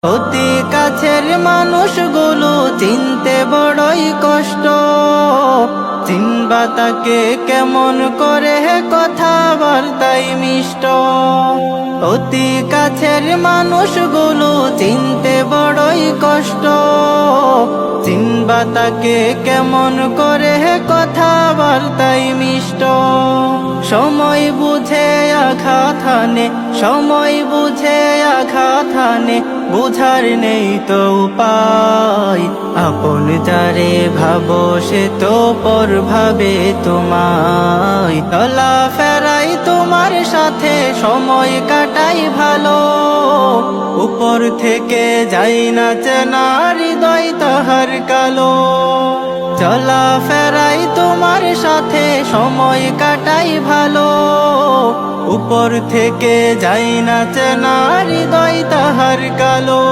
অতি কাছের মানুষগুলো চিনতে বড়ই কষ্ট, চিনবা তাকে কেমন করে কথাবার্তাই মিষ্ট। অতি কাছের মানুষগুলো চিনতে বড়ই কষ্ট, চিনবা তাকে কেমন করে কথাবার্তাই মিষ্ট। সময় বুঝে আঘাত হানে, সময় বুঝে আঘাত হানে, বুঝার নেই তো উপায়। আপন যারে ভাবো সে তো পর ভাবে তোমায়। চলা ফেরাই তোমার সাথে সময় কাটাই ভালো, উপর থেকে যাই না চেনা হৃদয় তাহার কালো। চলা ফেরাই তোমার সাথে সময় কাটাই ভালো, উপর থেকে যাই না চেনা হৃদয় তাহার কালো।